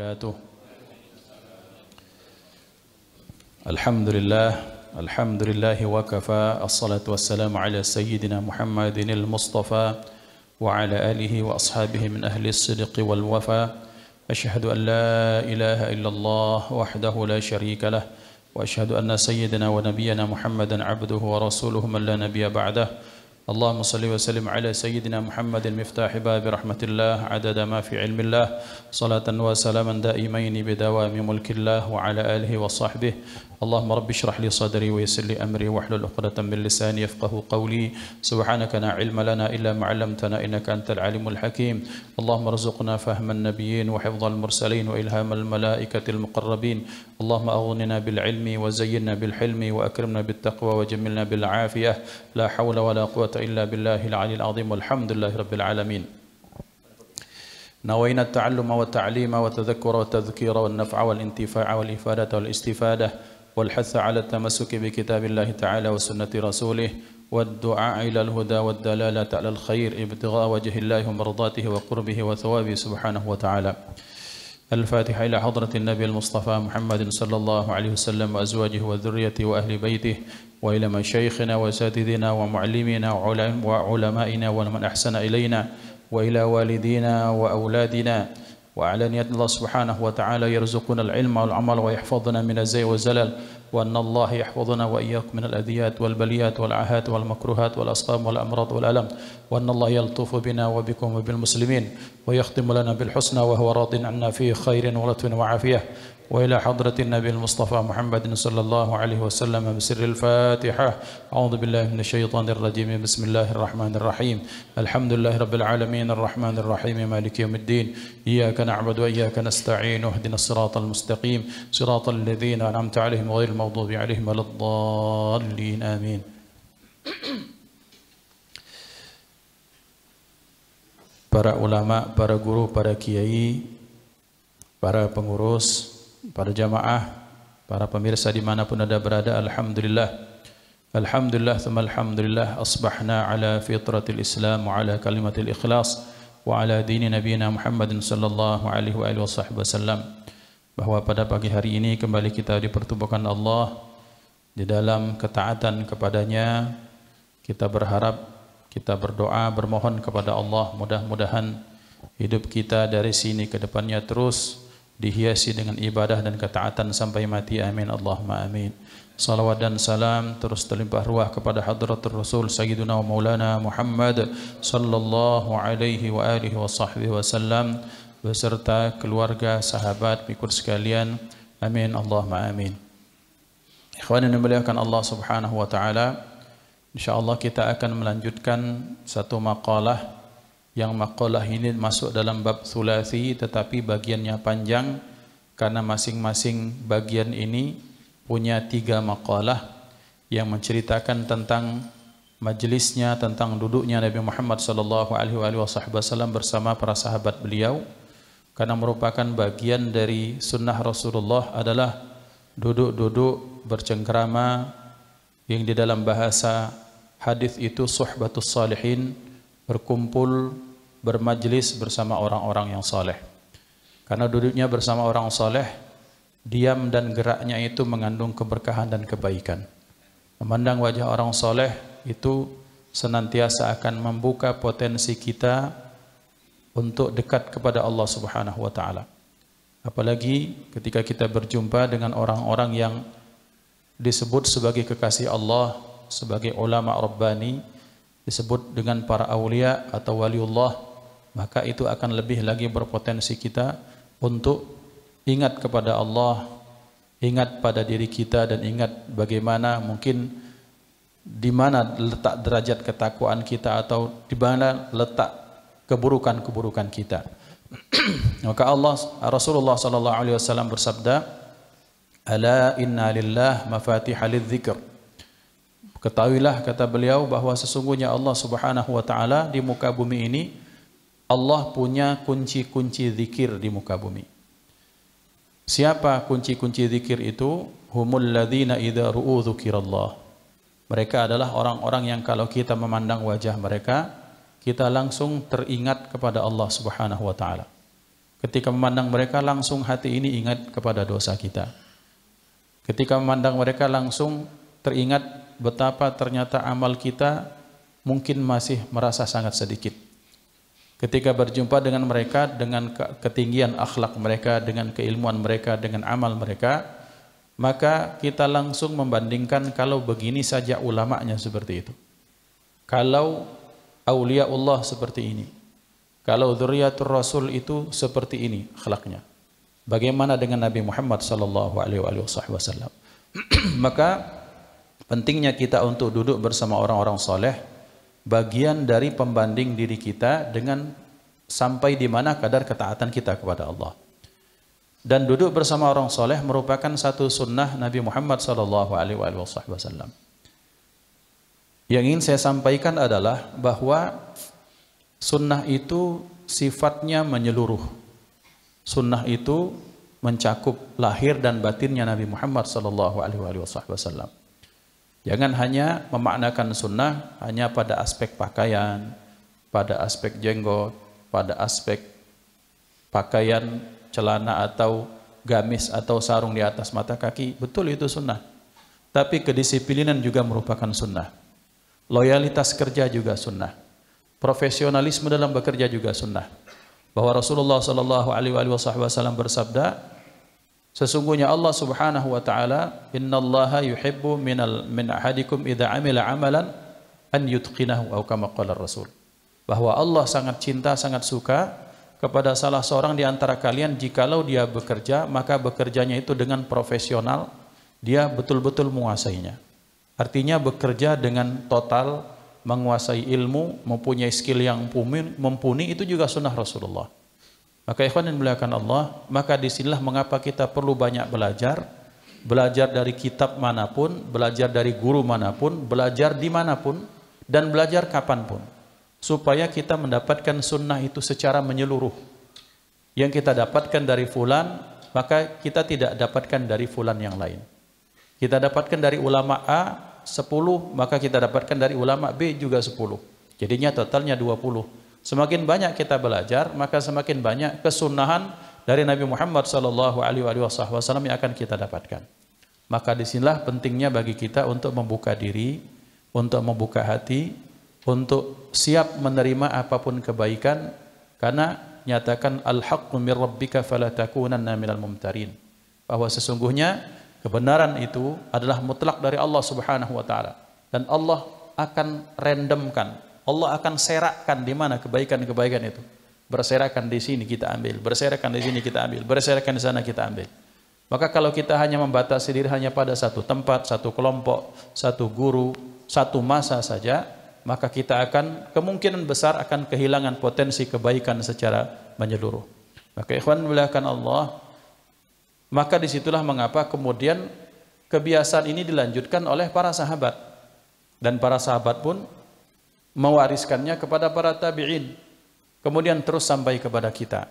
وبركاته. الحمد لله وكفى، الصلاة والسلام على سيدنا محمد المصطفى وعلى آله وأصحابه من أهل الصدق والوفاء. أشهد أن لا إله إلا الله وحده لا شريك له، وأشهد أن سيدنا ونبينا محمدا عبده ورسوله من لا نبي بعده. اللهم صل وسلم على سيدنا محمد مفتاح باب رحمة الله عدد ما في علم الله، صلاة وسلاما دائمين بدوام ملك الله وعلى آله وصحبه. اللهم رب اشرح لي صدري ويسر لي أمري واحلل عقدة من لساني يفقه قولي. سبحانك لا علم لنا إلا ما علمتنا إنك أنت العليم الحكيم. اللهم ارزقنا فهم النبيين وحفظ المرسلين وإلهام الملائكة المقربين. اللهم أغننا بالعلم وزينا بالحلم وأكرمنا بالتقوى وجملنا بالعافية. لا حول ولا قوة إلا بالله العلي العظيم والحمد لله رب العالمين. نوينا التعلم والتعليم والتذكر والتذكير والنفع والانتفاع والإفادة والاستفادة والحث على التمسك بكتاب الله تعالى وسنة رسوله والدعاء إلى الهدى والدلالة على الخير ابتغاء وجه الله ومرضاته وقربه وثوابه سبحانه وتعالى. الفاتحة إلى حضرة النبي المصطفى محمد صلى الله عليه وسلم وأزواجه وذريته وأهل بيته، وإلى مشايخنا وأساتذتنا ومعلمينا وعلمائنا ومن أحسن إلينا، وإلى والدينا وأولادنا، وعلى نية الله سبحانه وتعالى يرزقنا العلم والعمل ويحفظنا من الزيغ والزلل، وأن الله يحفظنا وإياكم من الأذيات والبليات والعاهات والمكروهات والأسقام والأمراض والألم، وأن الله يلطف بنا وبكم وبالمسلمين ويختم لنا بالحسنى وهو راض عنا في خير ولطف وعافية. وإلى حضرة النبي المصطفى محمد صلى الله عليه وسلم بسر الفاتحة. أعوذ بالله من الشيطان الرجيم. بسم الله الرحمن الرحيم. الحمد لله رب العالمين الرحمن الرحيم مالك يوم الدين. إياك نعبد وإياك نستعين. اهدنا الصراط المستقيم صراط الذين أنعمت عليهم غير المغضوب عليهم ولا الضالين آمين. Para ulama, para guru, para kiai, para pengurus, para jamaah, para pemirsa dimanapun anda berada, alhamdulillah, alhamdulillah, thumma alhamdulillah, asbahna ala fitratil islam wa ala kalimatil ikhlas wa ala dini nabiyina Muhammadin sallallahu alaihi wa sahbihi wasallam. Bahwa pada pagi hari ini kembali kita dipertemukan Allah di dalam ketaatan kepadanya. Kita berharap, kita berdoa, bermohon kepada Allah, mudah-mudahan hidup kita dari sini ke depannya terus dihiasi dengan ibadah dan ketaatan sampai mati. Amin Allahumma amin. Salawat dan salam terus terlimpah ruah kepada hadratur Rasul Sayyiduna wa Maulana Muhammad sallallahu alaihi wa alihi wa sahbihi wasallam beserta keluarga, sahabat, pengikut sekalian. Amin Allahumma amin. Ikhwan yang dimuliakan Allah Subhanahu wa taala, insyaallah kita akan melanjutkan satu maqalah yang maqalah ini masuk dalam bab thulathi, tetapi bagiannya panjang karena masing-masing bagian ini punya 3 maqalah yang menceritakan tentang majlisnya, tentang duduknya Nabi Muhammad sallallahu alaihi wasallam bersama para sahabat beliau, karena merupakan bagian dari sunnah Rasulullah adalah duduk-duduk bercengkrama, yang di dalam bahasa hadis itu suhbatus salihin, berkumpul, bermajlis bersama orang-orang yang saleh. Karena duduknya bersama orang saleh, diam dan geraknya itu mengandung keberkahan dan kebaikan. Memandang wajah orang saleh itu senantiasa akan membuka potensi kita untuk dekat kepada Allah Subhanahu wa taala. Apalagi ketika kita berjumpa dengan orang-orang yang disebut sebagai kekasih Allah, sebagai ulama rabbani, disebut dengan para awliya atau waliullah, maka itu akan lebih lagi berpotensi kita untuk ingat kepada Allah, ingat pada diri kita, dan ingat bagaimana mungkin di mana letak derajat ketakwaan kita atau di mana letak keburukan-keburukan kita. Maka Rasulullah sallallahu alaihi wasallam bersabda, "Ala inna lillah mafatihal dzikr." Ketahuilah, kata beliau, bahwa sesungguhnya Allah Subhanahu wa taala di muka bumi ini, Allah punya kunci-kunci zikir di muka bumi. Siapa kunci-kunci zikir itu? Humul ladzina idza ru'u dzikirallah. Mereka adalah orang-orang yang kalau kita memandang wajah mereka, kita langsung teringat kepada Allah Subhanahu wa taala. Ketika memandang mereka langsung hati ini ingat kepada dosa kita. Ketika memandang mereka langsung teringat betapa ternyata amal kita mungkin masih merasa sangat sedikit. Ketika berjumpa dengan mereka, dengan ketinggian akhlak mereka, dengan keilmuan mereka, dengan amal mereka, maka kita langsung membandingkan kalau begini saja ulamanya seperti itu. Kalau auliaullah seperti ini. Kalau dzurriyyatur rasul itu seperti ini akhlaknya. Bagaimana dengan Nabi Muhammad sallallahu alaihi wasallam? Maka pentingnya kita untuk duduk bersama orang-orang soleh, bagian dari pembanding diri kita dengan sampai di mana kadar ketaatan kita kepada Allah. Dan duduk bersama orang soleh merupakan satu sunnah Nabi Muhammad sallallahu alaihi wasallam. Yang ingin saya sampaikan adalah bahwa sunnah itu sifatnya menyeluruh. Sunnah itu mencakup lahir dan batinnya Nabi Muhammad sallallahu alaihi wasallam. Jangan hanya memaknakan sunnah hanya pada aspek pakaian, pada aspek jenggot, pada aspek pakaian, celana atau gamis atau sarung di atas mata kaki. Betul itu sunnah. Tapi kedisiplinan juga merupakan sunnah. Loyalitas kerja juga sunnah. Profesionalisme dalam bekerja juga sunnah. Bahwa Rasulullah sallallahu alaihi wasallam bersabda, sesungguhnya Allah Subhanahu wa taala, innallaha yuhibbu min ahadikum idza amila amalan an yutqinahu atau kama qala Rasul. Bahwa Allah sangat cinta, sangat suka kepada salah seorang di antara kalian jikalau dia bekerja, maka bekerjanya itu dengan profesional, dia betul-betul menguasainya. Artinya bekerja dengan total, menguasai ilmu, mempunyai skill yang mumpuni, itu juga sunnah Rasulullah. Maka ikhwan yang dimuliakan Allah, maka disinilah mengapa kita perlu banyak belajar. Belajar dari kitab manapun, belajar dari guru manapun, belajar dimanapun, dan belajar kapanpun. Supaya kita mendapatkan sunnah itu secara menyeluruh. Yang kita dapatkan dari fulan, maka kita tidak dapatkan dari fulan yang lain. Kita dapatkan dari ulama A 10, maka kita dapatkan dari ulama B juga 10. Jadinya totalnya 20. Semakin banyak kita belajar, maka semakin banyak kesunahan dari Nabi Muhammad sallallahu alaihi wasallam yang akan kita dapatkan. Maka disinilah pentingnya bagi kita untuk membuka diri, untuk membuka hati, untuk siap menerima apapun kebaikan, karena nyatakan al-haqqu mir rabbika fala takunanna minal mumtarin. Bahwa sesungguhnya kebenaran itu adalah mutlak dari Allah Subhanahu wa taala, dan Allah akan randomkan, Allah akan serakkan di mana kebaikan-kebaikan itu. Berserakan di sini kita ambil, berserakan di sini kita ambil, berserakan di sana kita ambil. Maka kalau kita hanya membatasi diri hanya pada satu tempat, satu kelompok, satu guru, satu masa saja, maka kita akan kemungkinan besar akan kehilangan potensi kebaikan secara menyeluruh. Maka ikhwan muliakan Allah, maka disitulah mengapa kemudian kebiasaan ini dilanjutkan oleh para sahabat, dan para sahabat pun mewariskannya kepada para tabi'in, kemudian terus sampai kepada kita.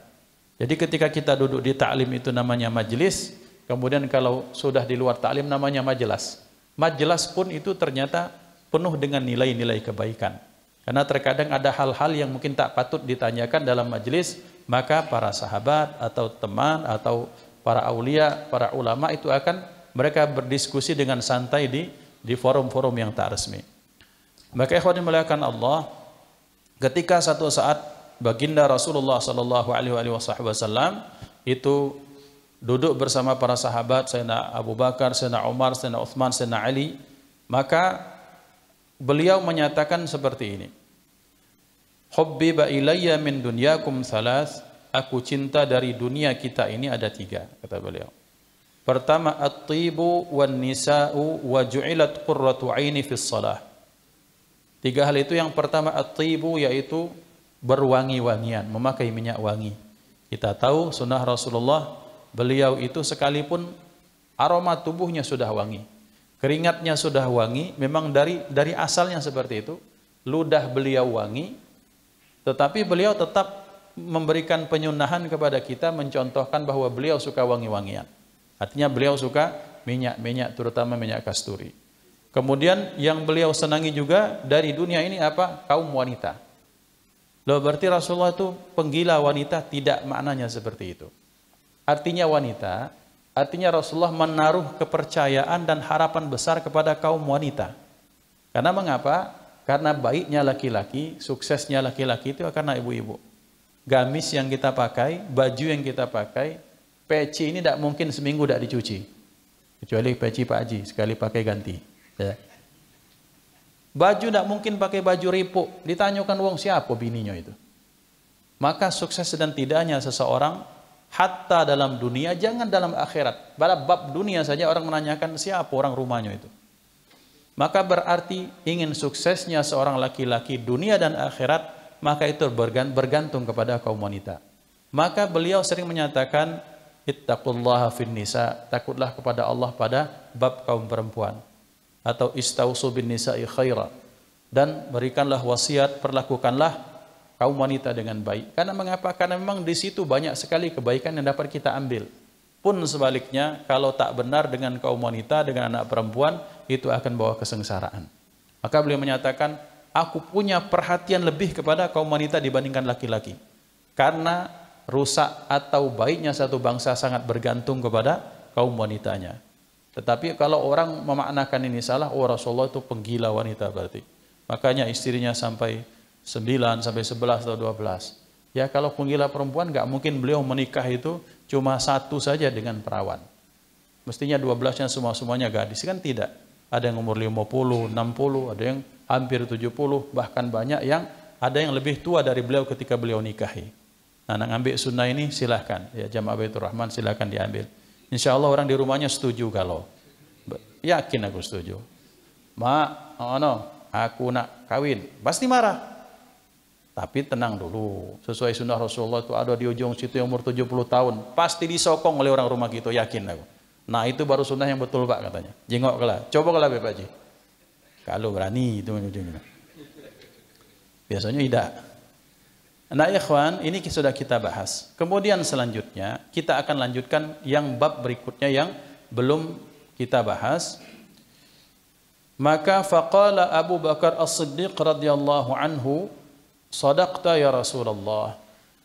Jadi ketika kita duduk di ta'lim itu namanya majlis, kemudian kalau sudah di luar ta'lim namanya majelas. Majelas pun itu ternyata penuh dengan nilai-nilai kebaikan. Karena terkadang ada hal-hal yang mungkin tak patut ditanyakan dalam majlis, maka para sahabat atau teman atau para aulia, para ulama itu akan mereka berdiskusi dengan santai di forum-forum yang tak resmi. Maka ikhwan dimuliakan Allah, ketika satu saat baginda Rasulullah sallallahu alaihi wasallam itu duduk bersama para sahabat, Sayyidina Abu Bakar, Sayyidina Umar, Sayyidina Uthman, Sayyidina Ali, maka beliau menyatakan seperti ini. Hubbiba ilayya min dunyakum thalath, aku cinta dari dunia kita ini ada 3, kata beliau. Pertama, at-tibu wan nisa'u wa ju'ilat qurratu 'aini fis shalah. 3 hal itu, yang pertama at-tibu, yaitu berwangi-wangian, memakai minyak wangi. Kita tahu sunnah Rasulullah, beliau itu sekalipun aroma tubuhnya sudah wangi, keringatnya sudah wangi, memang dari asalnya seperti itu, ludah beliau wangi, tetapi beliau tetap memberikan penyunahan kepada kita, mencontohkan bahwa beliau suka wangi-wangian. Artinya beliau suka minyak-minyak, terutama minyak kasturi. Kemudian yang beliau senangi juga dari dunia ini apa? Kaum wanita. Loh, berarti Rasulullah itu penggila wanita? Tidak, maknanya seperti itu. Artinya wanita, artinya Rasulullah menaruh kepercayaan dan harapan besar kepada kaum wanita. Karena mengapa? Karena baiknya laki-laki, suksesnya laki-laki itu karena ibu-ibu. Gamis yang kita pakai, baju yang kita pakai, peci ini tidak mungkin seminggu tidak dicuci. Kecuali peci Pak Haji, sekali pakai ganti. Ya. Baju tidak mungkin pakai baju ripuk. Ditanyakan wong siapa bininya itu. Maka sukses dan tidaknya seseorang, hatta dalam dunia, jangan dalam akhirat. Pada bab dunia saja orang menanyakan siapa orang rumahnya itu. Maka berarti ingin suksesnya seorang laki-laki dunia dan akhirat, maka itu bergantung kepada kaum wanita. Maka beliau sering menyatakan, ittaqullaha fin nisa, takutlah kepada Allah pada bab kaum perempuan. Atau istausu bin nisa'i khaira, dan berikanlah wasiat, perlakukanlah kaum wanita dengan baik. Karena mengapa? Karena memang di situ banyak sekali kebaikan yang dapat kita ambil. Pun sebaliknya, kalau tak benar dengan kaum wanita, dengan anak perempuan, itu akan bawa kesengsaraan. Maka beliau menyatakan, aku punya perhatian lebih kepada kaum wanita dibandingkan laki-laki. Karena rusak atau baiknya satu bangsa sangat bergantung kepada kaum wanitanya. Tetapi kalau orang memaknakan ini salah, oh Rasulullah itu penggila wanita berarti. Makanya istrinya sampai 9, sampai 11 atau 12. Ya kalau penggila perempuan nggak mungkin beliau menikah itu cuma satu saja dengan perawan. Mestinya 12-nya semuanya gadis, kan tidak. Ada yang umur 50, 60, ada yang hampir 70, bahkan banyak yang ada yang lebih tua dari beliau ketika beliau nikahi. Nah, ngambil sunnah ini silahkan. Ya, Jamaah Baitur Rahman silahkan diambil. Insya Allah orang di rumahnya setuju kalau. Yakin aku setuju. Aku nak kawin. Pasti marah. Tapi tenang dulu. Sesuai sunnah Rasulullah itu ada di ujung situ yang umur 70 tahun. Pasti disokong oleh orang rumah kita, yakin aku. Nah itu baru sunnah yang betul Pak katanya. Jengok kalah. Coba kalah Pak Haji. Kalau berani itu ujungnya. Biasanya tidak. Nah ikhwan, ini sudah kita bahas. Kemudian selanjutnya kita akan lanjutkan yang bab berikutnya yang belum kita bahas. Maka faqala Abu Bakar As-Siddiq radhiyallahu anhu, sadaqta ya Rasulullah.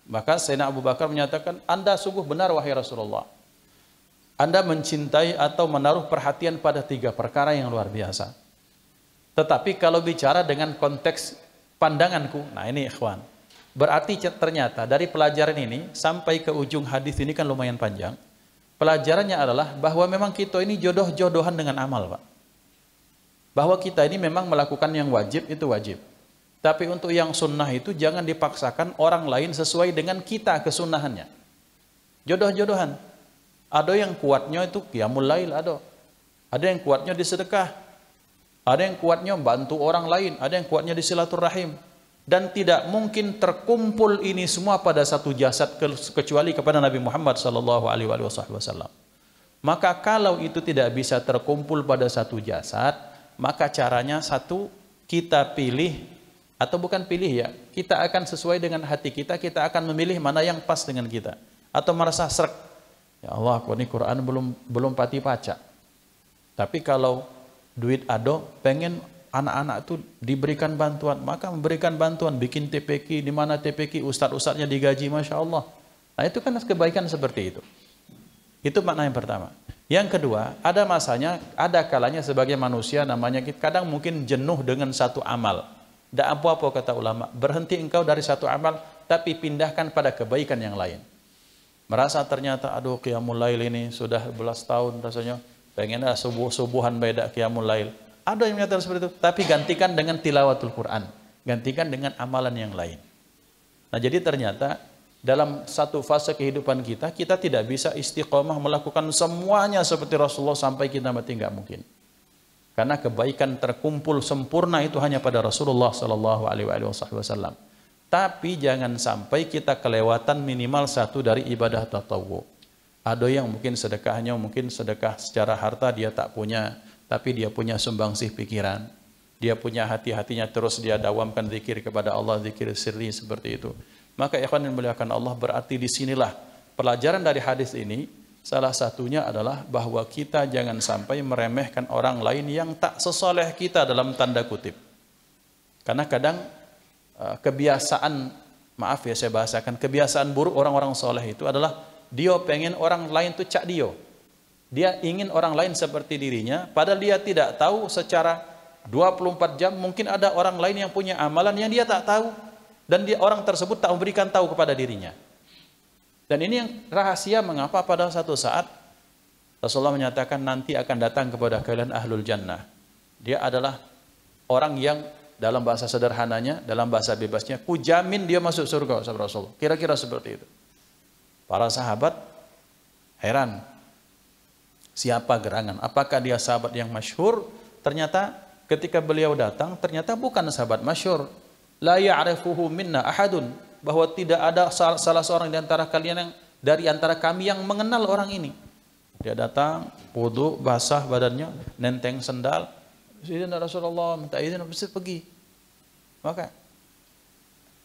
Maka Sayyidina Abu Bakar menyatakan, Anda sungguh benar wahai Rasulullah. Anda mencintai atau menaruh perhatian pada 3 perkara yang luar biasa. Tetapi kalau bicara dengan konteks pandanganku, nah ini ikhwan. Berarti ternyata dari pelajaran ini sampai ke ujung hadis ini kan lumayan panjang. Pelajarannya adalah bahwa memang kita ini jodoh-jodohan dengan amal, Pak. Bahwa kita ini memang melakukan yang wajib itu wajib. Tapi untuk yang sunnah itu jangan dipaksakan orang lain sesuai dengan kita kesunahannya. Jodoh-jodohan. Ada yang kuatnya itu qiyamul lail, ada yang kuatnya di sedekah, ada yang kuatnya bantu orang lain, ada yang kuatnya di silaturahim. Dan tidak mungkin terkumpul ini semua pada satu jasad kecuali kepada Nabi Muhammad SAW. Maka kalau itu tidak bisa terkumpul pada satu jasad, maka caranya satu, kita pilih, atau bukan pilih ya, kita akan sesuai dengan hati kita, kita akan memilih mana yang pas dengan kita. Atau merasa srek, ya Allah aku ini Quran belum pati baca. Tapi kalau duit ado, pengen anak-anak itu diberikan bantuan, maka memberikan bantuan, bikin TPQ, di mana TPQ ustadz-ustadznya digaji, Masya Allah. Nah itu kan kebaikan seperti itu. Itu makna yang pertama. Yang kedua, ada masanya, ada kalanya sebagai manusia namanya kadang mungkin jenuh dengan satu amal. Tidak apa-apa kata ulama, berhenti engkau dari satu amal, tapi pindahkan pada kebaikan yang lain. Merasa ternyata, aduh qiyamul lail ini sudah 11 tahun rasanya, pengen subuh-subuhan beda qiyamul lail. Ada yang menyatakan seperti itu, tapi gantikan dengan tilawatul Quran, gantikan dengan amalan yang lain. Nah jadi ternyata dalam satu fase kehidupan kita, kita tidak bisa istiqomah melakukan semuanya seperti Rasulullah sampai kita mati, nggak mungkin. Karena kebaikan terkumpul sempurna itu hanya pada Rasulullah SAW. Tapi jangan sampai kita kelewatan minimal satu dari ibadah tatawwu. Ada yang mungkin sedekahnya, mungkin sedekah secara harta dia tak punya, tapi dia punya sumbangsih pikiran, dia punya hati-hatinya terus dia dawamkan zikir kepada Allah, zikir sirri seperti itu. Maka ikhwan yang dimuliakan Allah, berarti disinilah pelajaran dari hadis ini, salah satunya adalah bahwa kita jangan sampai meremehkan orang lain yang tak sesoleh kita dalam tanda kutip. Karena kadang kebiasaan maaf ya saya bahasakan, kebiasaan buruk orang-orang soleh itu adalah dia pengen orang lain tuh cak dia. Dia ingin orang lain seperti dirinya, padahal dia tidak tahu secara 24 jam mungkin ada orang lain yang punya amalan yang dia tak tahu, dan dia orang tersebut tak memberikan tahu kepada dirinya. Dan ini yang rahasia mengapa pada satu saat Rasulullah menyatakan nanti akan datang kepada kalian ahlul jannah. Dia adalah orang yang dalam bahasa sederhananya, dalam bahasa bebasnya, kujamin dia masuk surga, sahabat Rasulullah. Kira-kira seperti itu. Para sahabat heran. Siapa gerangan? Apakah dia sahabat yang masyhur? Ternyata ketika beliau datang, ternyata bukan sahabat masyhur. La ya'rifuhu minna ahadun. Bahwa tidak ada salah seorang di antara kalian yang dari antara kami yang mengenal orang ini. Dia datang, wudu, basah badannya, nenteng sendal. Izin Rasulullah, minta izin, bisa pergi. Maka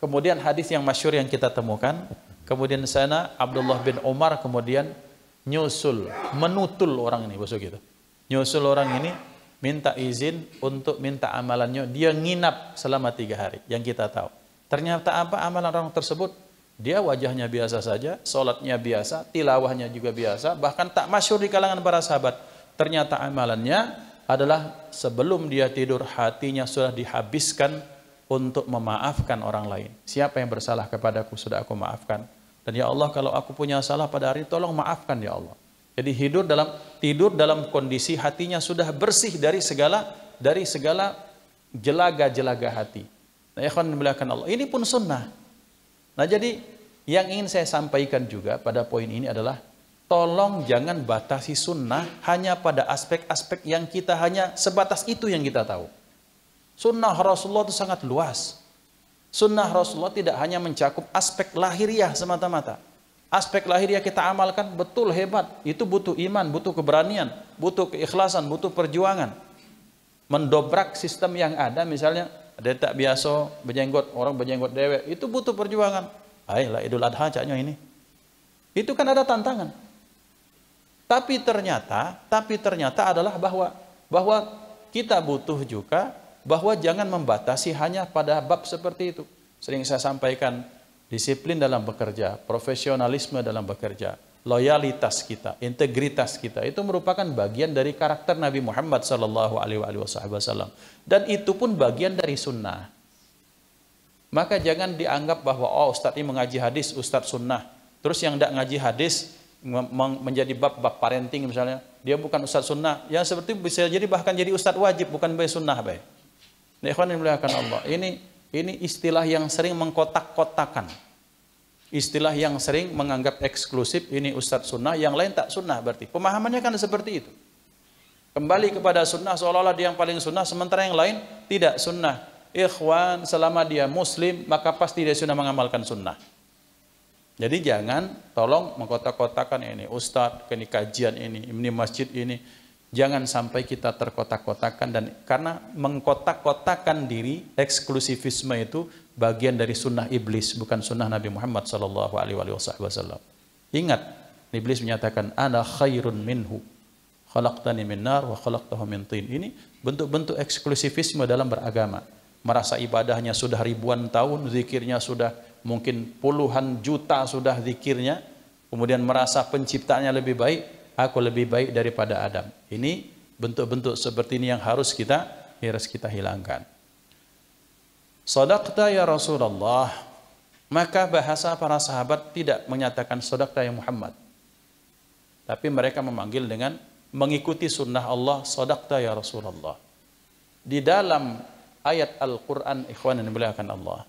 kemudian hadis yang masyhur yang kita temukan, kemudian sana Abdullah bin Umar kemudian nyusul, menutul orang ini, bosok gitu. Nyusul orang ini, minta izin untuk minta amalannya. Dia nginap selama 3 hari, yang kita tahu. Ternyata apa amalan orang tersebut? Dia wajahnya biasa saja, sholatnya biasa, tilawahnya juga biasa, bahkan tak masyhur di kalangan para sahabat. Ternyata amalannya adalah sebelum dia tidur, hatinya sudah dihabiskan untuk memaafkan orang lain. Siapa yang bersalah kepadaku, sudah aku maafkan. Dan ya Allah, kalau aku punya salah pada hari, tolong maafkan ya Allah. Jadi tidur dalam kondisi hatinya sudah bersih dari segala jelaga-jelaga hati. Nah, ikhwan dimuliakan Allah, ini pun sunnah. Nah, jadi yang ingin saya sampaikan juga pada poin ini adalah tolong jangan batasi sunnah hanya pada aspek-aspek yang kita hanya sebatas itu yang kita tahu. Sunnah Rasulullah itu sangat luas. Sunnah Rasulullah tidak hanya mencakup aspek lahiriah semata-mata. Aspek lahiriah kita amalkan betul hebat. Itu butuh iman, butuh keberanian, butuh keikhlasan, butuh perjuangan. Mendobrak sistem yang ada, misalnya ada tak biasa berjenggot, orang berjenggot dewek, itu butuh perjuangan. Ayolah Idul Adha caknya ini. Itu kan ada tantangan. Tapi ternyata adalah bahwa kita butuh juga bahwa jangan membatasi hanya pada bab seperti itu. Sering saya sampaikan, disiplin dalam bekerja, profesionalisme dalam bekerja, loyalitas kita, integritas kita, itu merupakan bagian dari karakter Nabi Muhammad SAW. Dan itu pun bagian dari sunnah. Maka jangan dianggap bahwa ustadz ini mengaji hadis, ustadz sunnah. Terus yang tidak ngaji hadis menjadi bab parenting misalnya, dia bukan ustadz sunnah. Yang seperti itu bisa jadi bahkan jadi ustadz wajib, bukan sunnah. Nah, ikhwan yang dimuliakan Allah, ini istilah yang sering mengkotak-kotakan. Istilah yang sering menganggap eksklusif, ini ustadz sunnah, yang lain tak sunnah berarti. Pemahamannya kan seperti itu. Kembali kepada sunnah, seolah-olah dia yang paling sunnah, sementara yang lain tidak sunnah. Ikhwan, selama dia muslim, maka pasti dia sudah mengamalkan sunnah. Jadi jangan, tolong mengkotak-kotakan ini ustadz, ini kajian ini masjid ini. Jangan sampai kita terkotak-kotakan, dan karena mengkotak-kotakan diri, eksklusivisme itu bagian dari sunnah iblis, bukan sunnah Nabi Muhammad SAW. Ingat, iblis menyatakan, ana khairun minhu, khalaqtani min nar wa khalaqtahu min tin. Ini bentuk-bentuk eksklusivisme dalam beragama. Merasa ibadahnya sudah ribuan tahun, zikirnya sudah mungkin puluhan juta sudah zikirnya, kemudian merasa penciptanya lebih baik, aku lebih baik daripada Adam. Ini bentuk-bentuk seperti ini yang harus kita hilangkan. Shadaqta ya Rasulullah. Maka bahasa para sahabat tidak menyatakan shadaqta ya Muhammad. Tapi mereka memanggil dengan mengikuti sunnah Allah, shadaqta ya Rasulullah. Di dalam ayat Al-Quran, ikhwan yang dimuliakan Allah,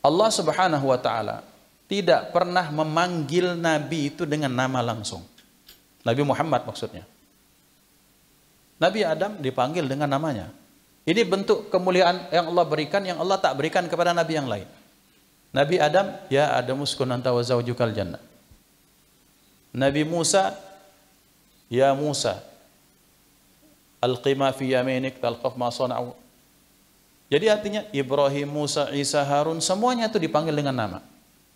Allah Subhanahu wa ta'ala tidak pernah memanggil Nabi itu dengan nama langsung. Nabi Muhammad maksudnya. Nabi Adam dipanggil dengan namanya. Ini bentuk kemuliaan yang Allah berikan, yang Allah tak berikan kepada Nabi yang lain. Nabi Adam, ya Adam uskun anta wa zawjukal jannah. Nabi Musa, ya Musa, alqima fi yaminik talqaf ma sana'u. Jadi artinya Ibrahim, Musa, Isa, Harun, semuanya itu dipanggil dengan nama.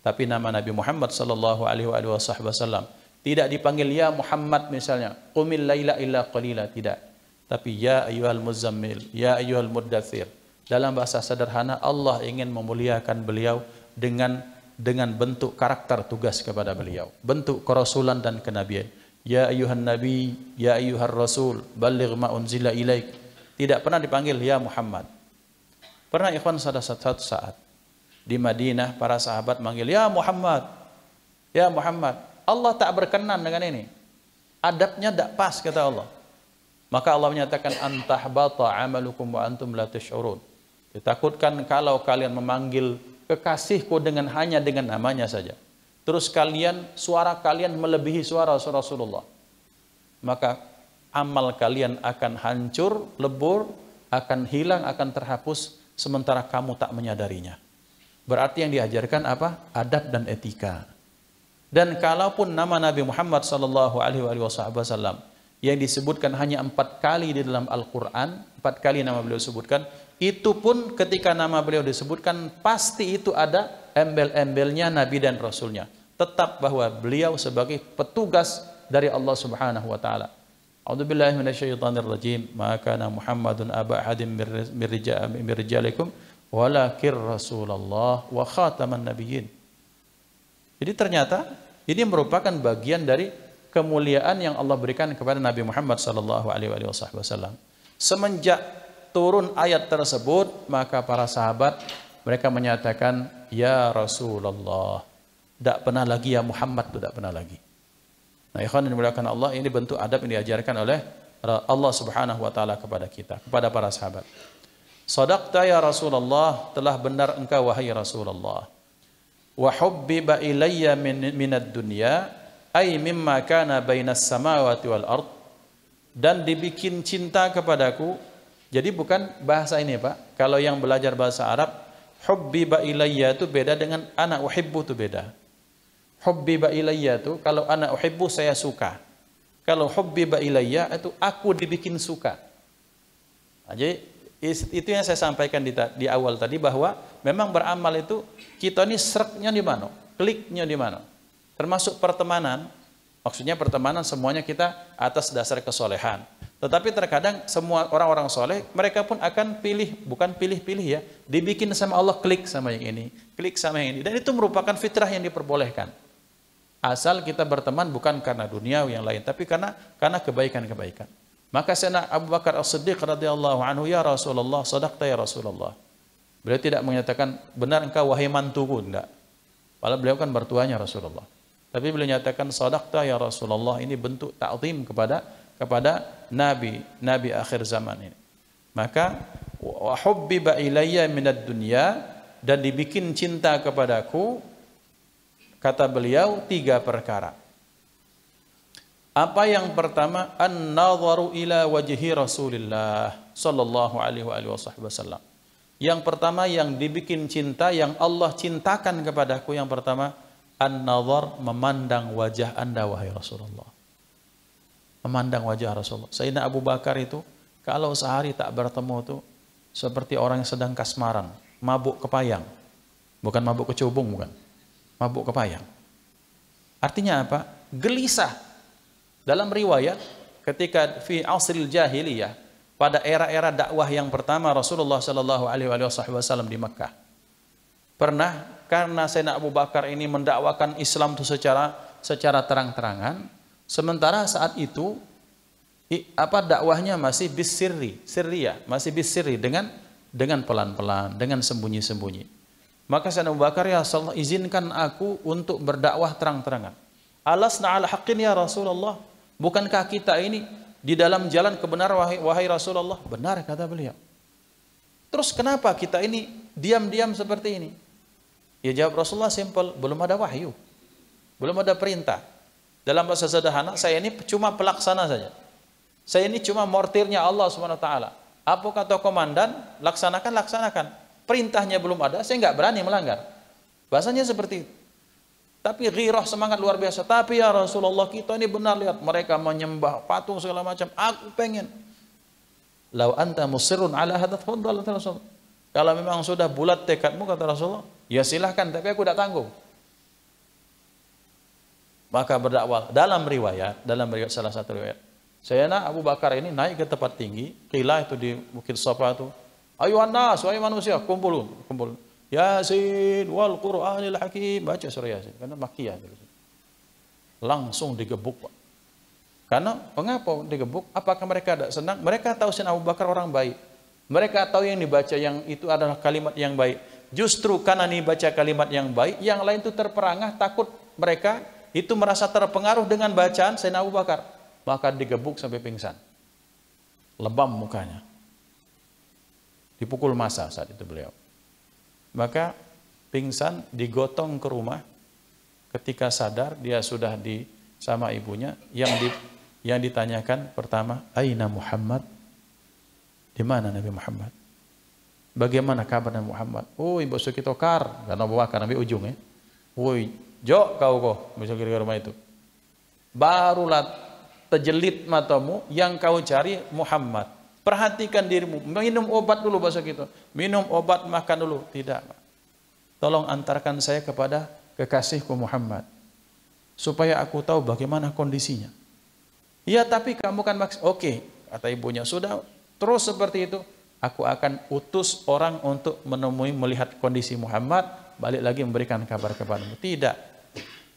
Tapi nama Nabi Muhammad sallallahu alaihi wasallam tidak dipanggil ya Muhammad misalnya, qumil laila illa qalila, tidak. Tapi ya ayyuhal muzammil, ya ayyuhal muddathir, Dalam bahasa sederhana, Allah ingin memuliakan beliau dengan bentuk karakter tugas kepada beliau, bentuk kerasulan dan kenabian. Ya ayuhan nabi, ya ayuhar rasul, balligh ma unzila ilaik. Tidak pernah dipanggil ya Muhammad. Pernah ikhwan satu saat di Madinah para sahabat manggil ya Muhammad, ya Muhammad. Allah tak berkenan dengan ini. Adabnya tak pas kata Allah. Maka Allah menyatakan antahbata amalukum wa antum la tash'urun. Ditakutkan kalau kalian memanggil kekasihku hanya dengan namanya saja, terus suara kalian melebihi suara Rasulullah, maka amal kalian akan hancur, lebur, akan hilang, akan terhapus, sementara kamu tak menyadarinya. Berarti yang diajarkan apa? Adab dan etika. Dan kalaupun nama Nabi Muhammad sallallahu alaihi wasallam yang disebutkan hanya 4 kali di dalam Al-Quran, 4 kali nama beliau disebutkan, itu pun ketika nama beliau disebutkan pasti itu ada embel-embelnya Nabi dan Rasulnya. Tetap bahwa beliau sebagai petugas dari Allah Subhanahu wa taala. A'udzubillahi minasyaitonir rajim. Ma kana Muhammadun aba ahadin min rijalikum walakin Rasulullah wa khataman nabiyyin. Jadi ternyata ini merupakan bagian dari kemuliaan yang Allah berikan kepada Nabi Muhammad sallallahu alaihi wasallam. Semenjak turun ayat tersebut, maka para sahabat mereka menyatakan ya Rasulullah. Tidak pernah lagi ya Muhammad, tidak pernah lagi. Nah, ikhwan yang dimuliakan Allah, ini bentuk adab yang diajarkan oleh Allah Subhanahu wa taala kepada kita, kepada para sahabat. Shadaqta ya Rasulullah, telah benar engkau wahai Rasulullah. Wa hubbiba ilayya minad dunya ay mimma kana bainas samawati wal ard, dan dibikin cinta kepadaku. Jadi bukan bahasa ini Pak, kalau yang belajar bahasa Arab, hubbiba ilayya itu beda dengan ana uhibbu itu beda. Hubbiba ilayya itu kalau ana uhibbu saya suka, kalau hubbiba ilayya itu aku dibikin suka. Nah, jadi itu yang saya sampaikan di awal tadi, bahwa memang beramal itu kita ini sereknya di mana, kliknya di mana. Termasuk pertemanan, maksudnya pertemanan semuanya kita atas dasar kesolehan. Tetapi terkadang semua orang-orang soleh, mereka pun akan pilih, bukan pilih-pilih ya, dibikin sama Allah, klik sama yang ini, klik sama yang ini. Dan itu merupakan fitrah yang diperbolehkan. Asal kita berteman bukan karena dunia yang lain, tapi karena kebaikan-kebaikan. Maka Sayyidina Abu Bakar As-Siddiq radhiyallahu anhu, ya Rasulullah, shadaqta ya Rasulullah. Beliau tidak menyatakan benar engkau wahai mantuku, enggak. Padahal beliau kan mertuanya Rasulullah. Tapi beliau nyatakan shadaqta ya Rasulullah, ini bentuk ta'zim kepada nabi akhir zaman ini. Maka wa hubbiba ilayya minad dunya, dan dibikin cinta kepadaku, kata beliau 3 perkara. Apa yang pertama? An-nadharu ila wajhi Rasulillah sallallahu alaihi wasallam. Yang pertama yang dibikin cinta, yang Allah cintakan kepadaku, yang pertama an-nadhar, memandang wajah Anda wahai Rasulullah. Memandang wajah Rasulullah. Sayyidina Abu Bakar itu kalau sehari tak bertemu itu seperti orang yang sedang kasmaran, mabuk kepayang. Bukan mabuk kecubung, bukan. Mabuk kepayang. Artinya apa? Gelisah. Dalam riwayat, ketika fi asril jahiliyah, pada era-era dakwah yang pertama Rasulullah sallallahu alaihi wasallam di Mekkah, pernah karena Sayyidina Abu Bakar ini mendakwakan Islam itu secara terang-terangan, sementara saat itu dakwahnya masih sirriyah, masih bisirri, dengan pelan-pelan, dengan sembunyi-sembunyi. Maka Sayyidina Abu Bakar, ya Rasulullah, izinkan aku untuk berdakwah terang-terangan. Alasna ala haqqin ya Rasulullah, bukankah kita ini di dalam jalan kebenaran wahai Rasulullah? Benar, kata beliau. Terus kenapa kita ini diam-diam seperti ini? Ya jawab Rasulullah simpel, belum ada wahyu, belum ada perintah. Dalam bahasa sederhana, saya ini cuma pelaksana saja. Saya ini cuma mortirnya Allah Subhanahu wa taala. Apa kata komandan, laksanakan. Perintahnya belum ada, saya nggak berani melanggar. Bahasanya seperti itu. Tapi ghirah, semangat luar biasa. Tapi ya Rasulullah, kita ini benar, lihat mereka menyembah patung segala macam. Aku pengen. Lau anta musirrun ala hadat fadhal, kata Rasulullah. Kalau memang sudah bulat tekadmu, kata Rasulullah, ya silahkan, tapi aku tidak tanggung. Maka berdakwah. Dalam riwayat salah satu riwayat, Sayyidina Abu Bakar ini naik ke tempat tinggi, qila itu di Bukit Safa itu, Ayuhan nas, wahai manusia, kumpul. Yasin wal Qur'anil Hakim, baca surah Yasin karena Makkiyah. Langsung digebuk, Pak. Karena mengapa digebuk? Apakah mereka tidak senang? Mereka tahu Sayyidina Abu Bakar orang baik. Mereka tahu yang dibaca yang itu adalah kalimat yang baik. Justru karena dibaca kalimat yang baik, yang lain itu terperangah, takut mereka itu merasa terpengaruh dengan bacaan Sayyidina Abu Bakar. Maka digebuk sampai pingsan. Lebam mukanya. Dipukul massa saat itu beliau. Maka pingsan, digotong ke rumah. Ketika sadar dia sudah sama ibunya. Yang ditanyakan pertama, Aina Muhammad? Di mana Nabi Muhammad? Bagaimana kabar Nabi Muhammad? Oh, ibu suki tokar, karena bawa Nabi ujung ya. Woi, jok kau besok ke rumah itu. Barulah terjelit matamu yang kau cari Muhammad. Perhatikan dirimu, minum obat dulu bahasa gitu. Minum obat, makan dulu. Tidak. Tolong antarkan saya kepada kekasihku Muhammad. Supaya aku tahu bagaimana kondisinya. Ya, tapi kamu kan oke, kata ibunya. Sudah, terus seperti itu. Aku akan utus orang untuk menemui, melihat kondisi Muhammad. Balik lagi memberikan kabar kepadamu. Tidak.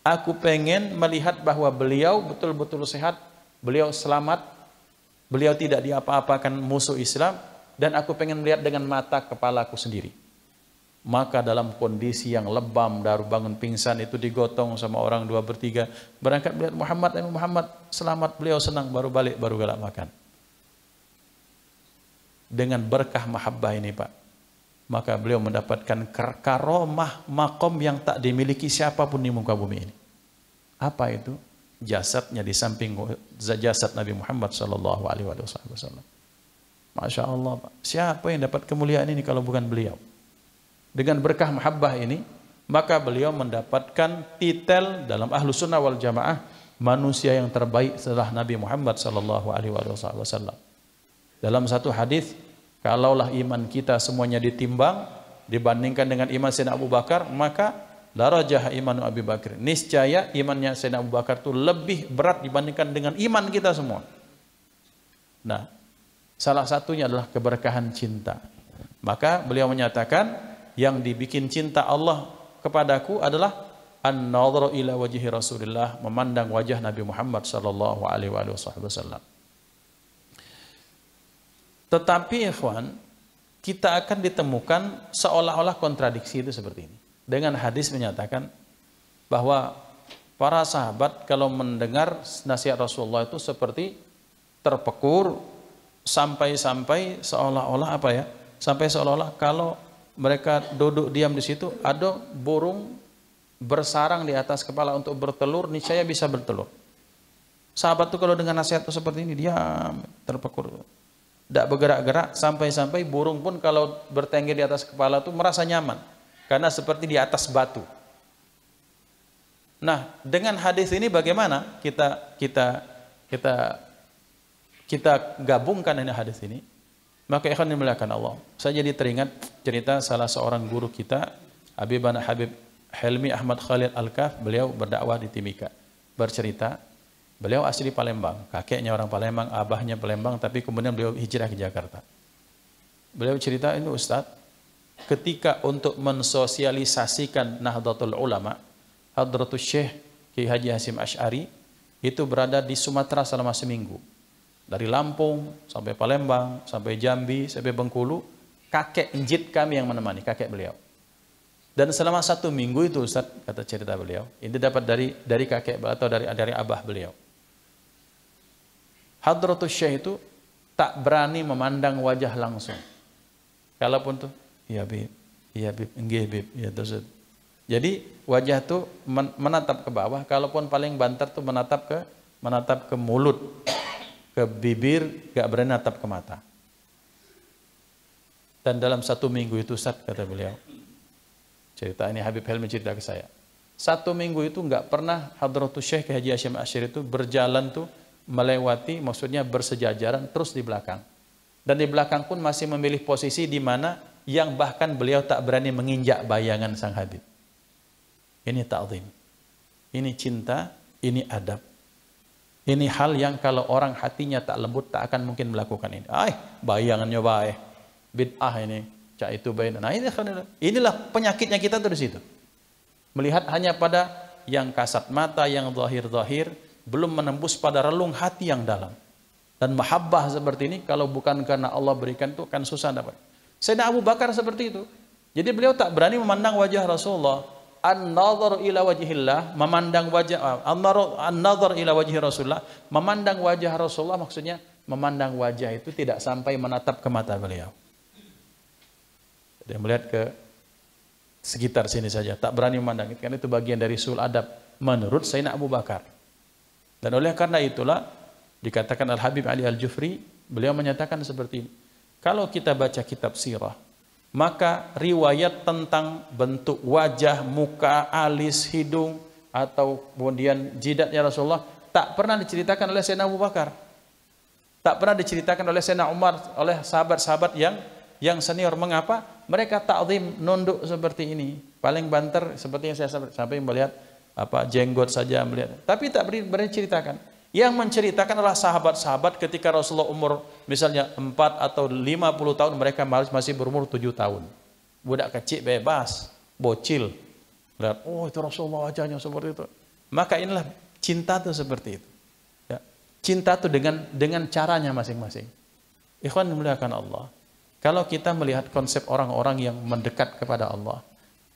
Aku pengen melihat bahwa beliau betul-betul sehat. Beliau selamat. Beliau tidak diapa-apakan musuh Islam, dan aku pengen melihat dengan mata kepalaku sendiri. Maka dalam kondisi yang lebam, baru bangun pingsan itu digotong sama orang 2 bertiga, berangkat melihat Muhammad selamat, beliau senang, baru balik, baru galak makan. Dengan berkah mahabbah ini Pak, maka beliau mendapatkan karomah makom yang tak dimiliki siapapun di muka bumi ini. Apa itu? Jasadnya di samping jasad Nabi Muhammad sallallahu alaihi wasallam. Masya Allah, Pak. Siapa yang dapat kemuliaan ini kalau bukan beliau? Dengan berkah mahabbah ini, maka beliau mendapatkan titel dalam ahlu sunnah wal jamaah manusia yang terbaik setelah Nabi Muhammad sallallahu alaihi wasallam. Dalam satu hadis, kalaulah iman kita semuanya ditimbang dibandingkan dengan iman Sayyidina Abu Bakar, maka darajah imanu Abu Bakar. Niscaya imannya Sayyidina Abu Bakar itu lebih berat dibandingkan dengan iman kita semua. Nah, salah satunya adalah keberkahan cinta. Maka beliau menyatakan, yang dibikin cinta Allah kepadaku adalah an-nadhru ila wajhi Rasulillah, memandang wajah Nabi Muhammad sallallahu alaihi wasallam. Tetapi ikhwan, kita akan ditemukan seolah-olah kontradiksi itu seperti ini. Dengan hadis menyatakan bahwa para sahabat kalau mendengar nasihat Rasulullah itu seperti terpekur sampai-sampai seolah-olah apa ya? Sampai seolah-olah kalau mereka duduk diam di situ, ada burung bersarang di atas kepala untuk bertelur, niscaya bisa bertelur. Sahabat itu kalau dengan nasihat itu seperti ini, diam, terpekur, tidak bergerak-gerak, sampai-sampai burung pun kalau bertengger di atas kepala itu merasa nyaman. Karena seperti di atas batu. Nah, dengan hadis ini bagaimana kita gabungkan ini hadis ini? Maka ikhwan dimuliakan Allah. Saya jadi teringat cerita salah seorang guru kita, Habib Helmi Ahmad Khalid Al-Kaf. Beliau berdakwah di Timika. Bercerita, beliau asli Palembang, kakeknya orang Palembang, abahnya Palembang, tapi kemudian beliau hijrah ke Jakarta. Beliau cerita, ini Ustadz, ketika untuk mensosialisasikan Nahdlatul Ulama, Hadratus Syekh Ki Haji Hasyim Asy'ari itu berada di Sumatera selama seminggu. Dari Lampung sampai Palembang, sampai Jambi, sampai Bengkulu, kakek injit kami yang menemani, kakek beliau. Dan selama 1 minggu itu Ustaz, kata cerita beliau, ini dapat dari kakek atau dari abah beliau. Hadratus Syekh itu tak berani memandang wajah langsung. Kalaupun tuh, iya Bib, enggih Bib, ya terus. Jadi wajah tuh menatap ke bawah, kalaupun paling banter tuh menatap ke mulut, ke bibir, gak berani natap ke mata. Dan dalam 1 minggu itu Ustaz, kata beliau, cerita ini Habib Helmi cerita ke saya, 1 minggu itu gak pernah Hadratus Syekh Haji Hasyim Asy'ari itu berjalan tuh melewati, maksudnya bersejajaran terus di belakang. Dan di belakang pun masih memilih posisi di mana yang bahkan beliau tak berani menginjak bayangan sang Habib. Ini ta'zim, ini cinta, ini adab. Ini hal yang kalau orang hatinya tak lembut tak akan mungkin melakukan ini. Bayangannya baik. bid'ah ini, cak itu baik. Nah, inilah penyakitnya kita tuh di situ. Melihat hanya pada yang kasat mata, yang zahir-zahir, belum menembus pada relung hati yang dalam. Dan mahabbah seperti ini kalau bukan karena Allah berikan itu kan susah dapat. Sayyidina Abu Bakar seperti itu. Jadi beliau tak berani memandang wajah Rasulullah. An-nazar ila wajhillah, memandang wajah, an-nazar ila wajhi Rasulullah, memandang wajah Rasulullah maksudnya memandang wajah itu tidak sampai menatap ke mata beliau. Dia melihat ke sekitar sini saja, tak berani memandang, karena itu bagian dari sul adab menurut Sayyidina Abu Bakar. Dan oleh karena itulah dikatakan Al-Habib Ali Al-Jufri, beliau menyatakan seperti ini. Kalau kita baca kitab sirah, maka riwayat tentang bentuk wajah, muka, alis, hidung, atau kemudian jidatnya Rasulullah tak pernah diceritakan oleh Sayyidina Abu Bakar. Tak pernah diceritakan oleh Sayyidina Umar, oleh sahabat-sahabat yang senior. Mengapa? Mereka ta'zim, nunduk seperti ini. Paling banter seperti yang saya sampai melihat jenggot saja melihat. Tapi tak berani ceritakan. Yang menceritakan adalah sahabat-sahabat ketika Rasulullah umur misalnya 4 atau 50 tahun, mereka masih berumur 7 tahun. Budak kecil bebas, bocil. Lihat, oh itu Rasulullah wajahnya seperti itu. Maka inilah cinta itu seperti itu. Ya. Cinta itu dengan caranya masing-masing. Ikhwan dimuliakan Allah. Kalau kita melihat konsep orang-orang yang mendekat kepada Allah,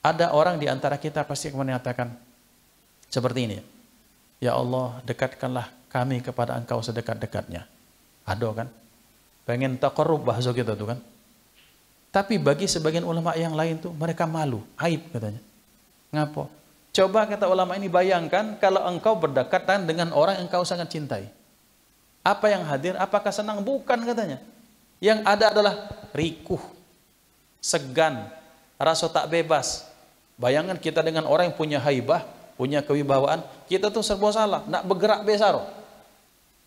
ada orang di antara kita pasti akan menyatakan seperti ini. Ya Allah, dekatkanlah kami kepada Engkau sedekat-dekatnya. Ada kan? Pengen taqarrub bahasa kita tuh kan. Tapi bagi sebagian ulama yang lain tuh mereka malu, aib katanya. Ngapo? Coba kata ulama ini bayangkan kalau engkau berdekatan dengan orang yang engkau sangat cintai. Apa yang hadir? Apakah senang? Bukan katanya. Yang ada adalah rikuh, segan, rasa tak bebas. Bayangkan kita dengan orang yang punya haibah, punya kewibawaan, kita tuh serba salah, nak bergerak besar.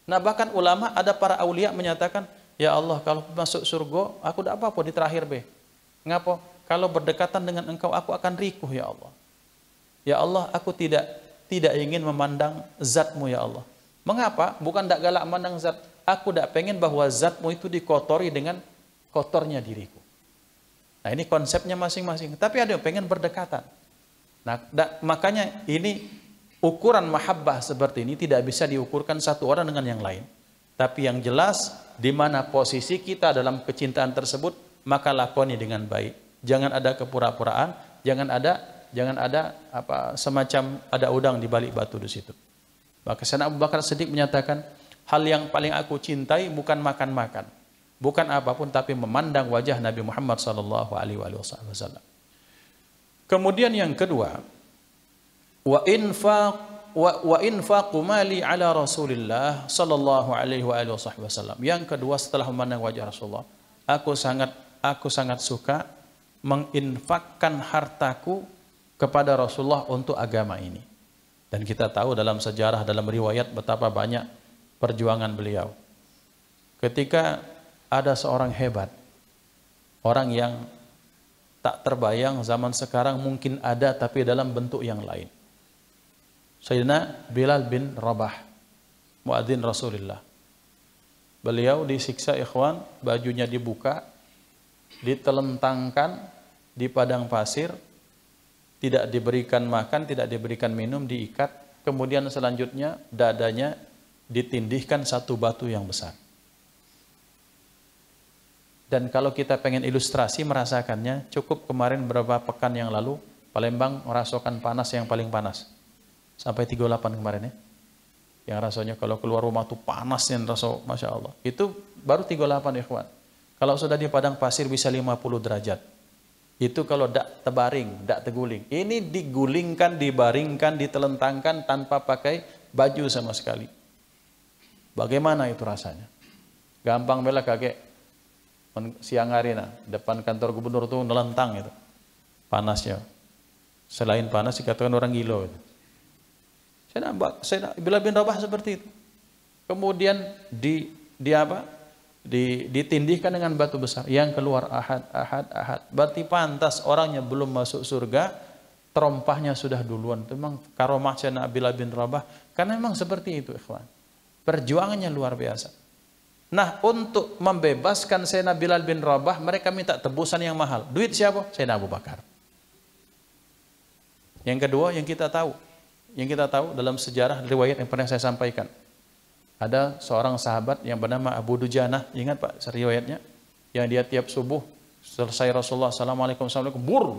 Nah bahkan ulama, ada para aulia menyatakan, ya Allah kalau masuk surga, aku tidak apa-apa di terakhir be. Ngapa? Kalau berdekatan dengan engkau, aku akan rikuh ya Allah. Ya Allah, aku tidak ingin memandang zatmu ya Allah. Mengapa? Bukan tidak galak memandang zat. Aku tidak pengen bahwa zatmu itu dikotori dengan kotornya diriku. Nah ini konsepnya masing-masing. Tapi ada yang pengen berdekatan. Nah makanya ini ukuran mahabbah seperti ini tidak bisa diukurkan satu orang dengan yang lain. Tapi yang jelas di mana posisi kita dalam kecintaan tersebut, maka lakoni dengan baik. Jangan ada kepura-puraan, jangan ada semacam ada udang di balik batu di situ. Maka Sayyidina Abu Bakar Siddiq menyatakan, hal yang paling aku cintai bukan makan-makan, bukan apapun, tapi memandang wajah Nabi Muhammad sallallahu alaihi wasallam. Kemudian yang kedua, wa infaqu mali ala Rasulillah sallallahu alaihi wasallam. Yang kedua setelah memandang wajah Rasulullah, aku sangat suka menginfakkan hartaku kepada Rasulullah untuk agama ini. Dan kita tahu dalam sejarah, dalam riwayat betapa banyak perjuangan beliau. Ketika ada seorang hebat, orang yang tak terbayang zaman sekarang mungkin ada, tapi dalam bentuk yang lain. Sayyidina Bilal bin Rabah, muadzin Rasulullah. Beliau disiksa ikhwan, bajunya dibuka, ditelentangkan di padang pasir, tidak diberikan makan, tidak diberikan minum, diikat, kemudian selanjutnya dadanya ditindihkan satu batu yang besar. Dan kalau kita pengen ilustrasi merasakannya, cukup kemarin beberapa pekan yang lalu Palembang merasakan panas yang paling panas. Sampai 38 kemarin ya. Yang rasanya kalau keluar rumah tuh panas yang rasa Masya Allah. Itu baru 38 ikhwan. Kalau sudah di padang pasir bisa 50 derajat. Itu kalau tidak terbaring, tidak terguling. Ini digulingkan, dibaringkan, ditelentangkan tanpa pakai baju sama sekali. Bagaimana itu rasanya? Gampang bela kakek. Siang hari depan kantor gubernur tuh nelentang itu. Panasnya. Selain panas dikatakan orang gila itu. Saya Bilal bin Rabah seperti itu. Kemudian ditindihkan dengan batu besar yang keluar ahad. Berarti pantas orangnya belum masuk surga, terompahnya sudah duluan. Itu memang karomah Sayyidina Bilal bin Rabah, karena memang seperti itu ikhwan. Perjuangannya luar biasa. Nah, untuk membebaskan Sayyidina Bilal bin Rabah, mereka minta tebusan yang mahal. Duit siapa? Sayyidina Abu Bakar. Yang kedua, yang kita tahu dalam sejarah riwayat yang pernah saya sampaikan. Ada seorang sahabat yang bernama Abu Dujanah, ingat Pak riwayatnya? Yang dia tiap subuh selesai Rasulullah Assalamualaikum,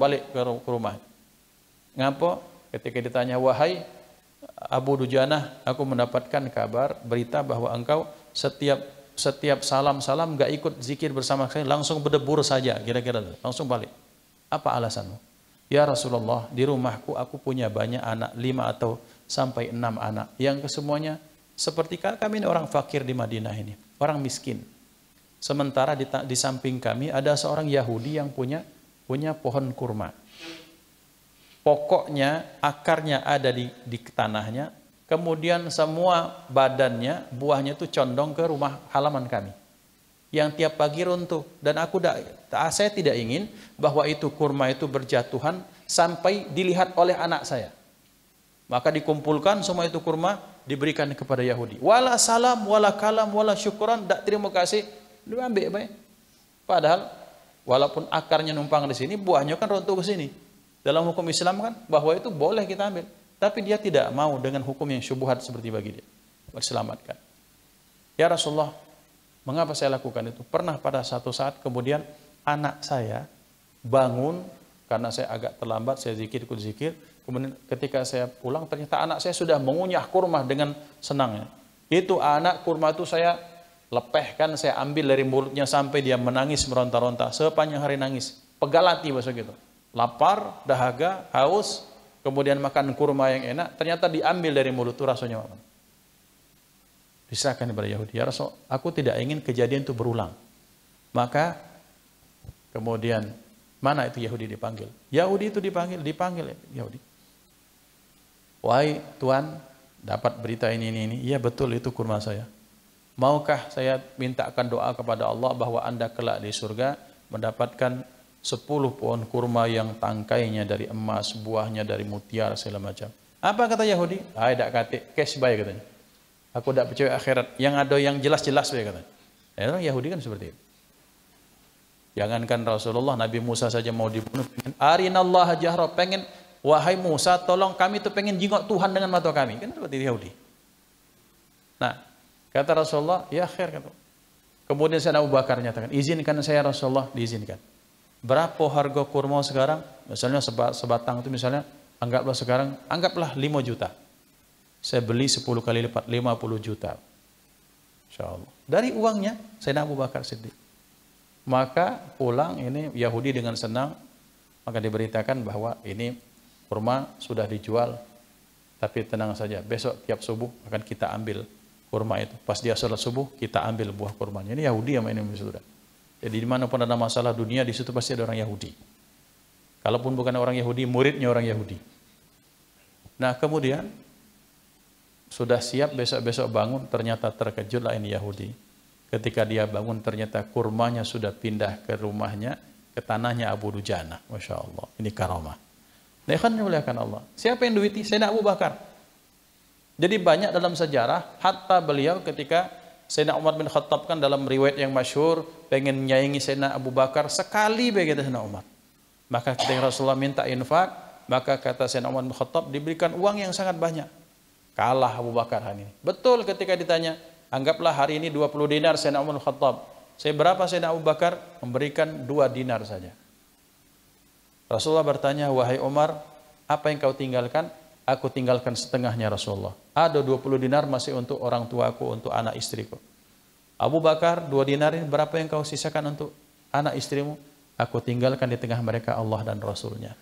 balik ke rumah. Ngapa? Ketika ditanya, wahai Abu Dujanah, aku mendapatkan kabar, berita bahwa engkau setiap salam gak ikut zikir bersama saya, langsung berdebur saja, kira-kira langsung balik. Apa alasanmu? Ya Rasulullah, di rumahku aku punya banyak anak, 5 atau sampai 6 anak, yang kesemuanya seperti kami ini orang fakir di Madinah ini, orang miskin. Sementara di samping kami ada seorang Yahudi yang punya pohon kurma. Pokoknya akarnya ada di tanahnya, kemudian semua badannya, buahnya itu condong ke rumah halaman kami. Yang tiap pagi runtuh. Dan saya tidak ingin bahwa itu kurma itu berjatuhan sampai dilihat oleh anak saya. Maka dikumpulkan semua itu kurma, diberikan kepada Yahudi. Wala salam, wala kalam, wala syukuran, tak terima kasih, lu ambil baik. Padahal walaupun akarnya numpang di sini, buahnya kan runtuh ke sini. Dalam hukum Islam kan bahwa itu boleh kita ambil. Tapi dia tidak mau dengan hukum yang syubhat seperti bagi dia. Berselamatkan. Ya Rasulullah, mengapa saya lakukan itu? Pernah pada satu saat kemudian anak saya bangun, karena saya agak terlambat, saya ikut zikir. Kemudian ketika saya pulang, ternyata anak saya sudah mengunyah kurma dengan senangnya. Itu anak kurma itu saya lepehkan, saya ambil dari mulutnya sampai dia menangis meronta-ronta. Sepanjang hari nangis. Pegalati bahasa gitu. Lapar, dahaga, haus, kemudian makan kurma yang enak, ternyata diambil dari mulut itu rasanya apa? Diserahkan kepada Yahudi. Ya Rasul, aku tidak ingin kejadian itu berulang. Maka kemudian mana itu Yahudi dipanggil? Yahudi itu dipanggil Yahudi. Wahai Tuan, dapat berita ini. Iya betul, itu kurma saya. Maukah saya mintakan doa kepada Allah bahwa Anda kelak di surga mendapatkan 10 pohon kurma yang tangkainya dari emas, buahnya dari mutiara segala macam. Apa kata Yahudi? Tak kata, cash buy katanya. Aku tak percaya akhirat. Yang ada yang jelas-jelas ya katanya. Yahudi kan seperti itu. Jangankan Rasulullah, Nabi Musa saja mau dibunuh. Arinallaha jahra, pengen, wahai Musa, tolong kami itu pengen jingok Tuhan dengan mata kami. Kan seperti Yahudi. Nah, kata Rasulullah, ya khair kata. Kemudian Sayyidina Abu Bakar nyatakan, izinkan saya Rasulullah, diizinkan. Berapa harga kurma sekarang? Misalnya sebatang itu misalnya, anggaplah 5 juta. Saya beli 10 kali lipat, 50 juta. Insyaallah. Dari uangnya, Sayyidina Abu Bakar Siddiq. Maka pulang ini Yahudi dengan senang, maka diberitakan bahwa ini kurma sudah dijual, tapi tenang saja, besok tiap subuh akan kita ambil kurma itu. Pas dia sholat subuh, kita ambil buah kurmanya. Ini Yahudi yang ini sudah. Jadi dimanapun ada masalah dunia, di situ pasti ada orang Yahudi. Kalaupun bukan orang Yahudi, muridnya orang Yahudi. Nah kemudian sudah siap, besok-besok bangun, ternyata terkejutlah ini Yahudi. Ketika dia bangun ternyata kurmanya sudah pindah ke rumahnya, ke tanahnya Abu Dujanah. Masya Allah, ini karamah. Nah kan dimuliakan Allah. Siapa yang duiti? Sayyidina Abu Bakar. Jadi banyak dalam sejarah, hatta beliau ketika Sayyidina Umar bin Khattab kan dalam riwayat yang masyhur pengen menyayangi Sayyidina Abu Bakar sekali begitu Sayyidina Umar. Maka ketika Rasulullah minta infak, maka kata Sayyidina Umar bin Khattab diberikan uang yang sangat banyak. Kalah Abu Bakar hari ini. Betul ketika ditanya, anggaplah hari ini 20 dinar Sayyidina Umar bin Khattab. Saya berapa Sayyidina Abu Bakar? Memberikan 2 dinar saja. Rasulullah bertanya, wahai Umar, apa yang kau tinggalkan? Aku tinggalkan setengahnya Rasulullah. Ada 20 dinar masih untuk orang tuaku, untuk anak istriku. Abu Bakar, 2 dinar ini berapa yang kau sisakan untuk anak istrimu? Aku tinggalkan di tengah mereka Allah dan Rasulnya.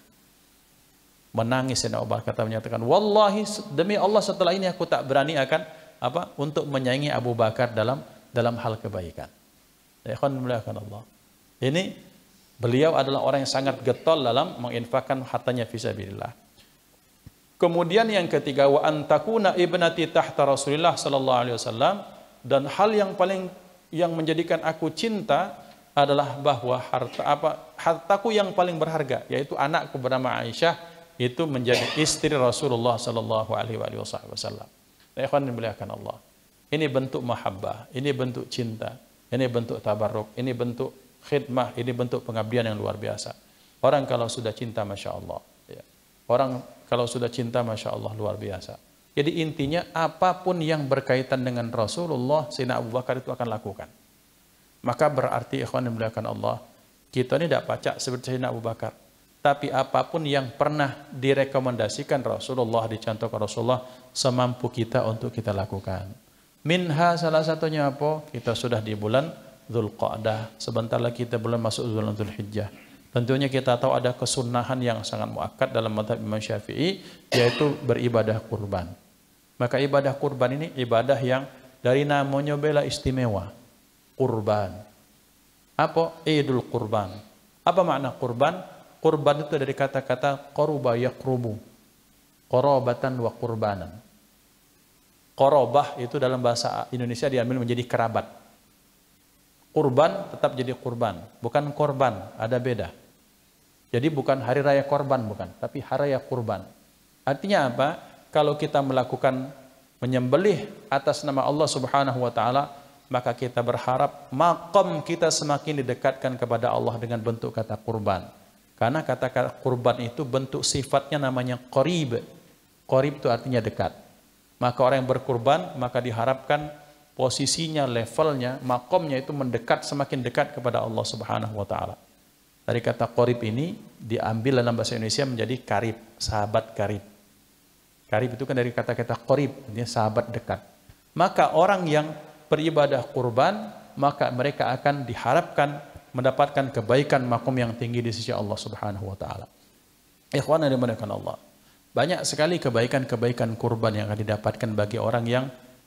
Menangis Sayyidina Abu Bakar menyatakan, wallahi demi Allah setelah ini aku tak berani akan untuk menyayangi Abu Bakar dalam hal kebaikan. Allah. Ini beliau adalah orang yang sangat getol dalam menginfakkan hartanya fisabilillah. Kemudian yang ketiga, wa antakuna ibnati tahta Rasulillah sallallahu alaihi wasallam, dan hal yang menjadikan aku cinta adalah bahwa hartaku yang paling berharga, yaitu anakku bernama Aisyah, itu menjadi istri Rasulullah sallallahu alaihi wasallam. Ikhwan dimuliakan Allah. Ini bentuk mahabbah, ini bentuk cinta, ini bentuk tabarruk, ini bentuk khidmah, ini bentuk pengabdian yang luar biasa. Orang kalau sudah cinta, Masya Allah. Ya. Orang kalau sudah cinta, Masya Allah, luar biasa. Jadi intinya apapun yang berkaitan dengan Rasulullah, Sayyidina Abu Bakar itu akan lakukan. Maka berarti, ikhwan yang dimuliakan Allah, kita ini tidak pacak seperti Sayyidina Abu Bakar. Tapi apapun yang pernah direkomendasikan Rasulullah, dicontohkan Rasulullah, semampu kita untuk kita lakukan. Minha salah satunya apa? Kita sudah di bulan Dzulqa'dah. Sebentar lagi kita bulan masuk bulan Dzulhijjah. Tentunya kita tahu ada kesunahan yang sangat muakkad dalam mazhab Imam Syafi'i, yaitu beribadah kurban. Maka ibadah kurban ini ibadah yang dari namanya bela istimewa. Kurban. Apa? Idul kurban. Apa makna kurban? Kurban itu dari kata-kata qaruba yaqrubu. Qarabatan wa kurbanan. Qorobah itu dalam bahasa Indonesia diambil menjadi kerabat. Kurban tetap jadi kurban, bukan korban, ada beda. Jadi bukan hari raya korban, bukan, tapi hari raya kurban. Artinya apa? Kalau kita melakukan menyembelih atas nama Allah Subhanahu wa taala, maka kita berharap maqam kita semakin didekatkan kepada Allah dengan bentuk kata kurban. Karena kata kurban itu bentuk sifatnya namanya qarib. Qarib itu artinya dekat. Maka orang yang berkurban, maka diharapkan posisinya, levelnya, makomnya itu mendekat, semakin dekat kepada Allah Subhanahu wa taala. Dari kata qarib ini diambil dalam bahasa Indonesia menjadi karib, sahabat karib. Karib itu kan dari kata-kata qarib, artinya sahabat dekat. Maka orang yang beribadah kurban, maka mereka akan diharapkan mendapatkan kebaikan makom yang tinggi di sisi Allah Subhanahu wa taala. Ikhwan yang dimuliakan Allah. Banyak sekali kebaikan-kebaikan kurban yang akan didapatkan bagi orang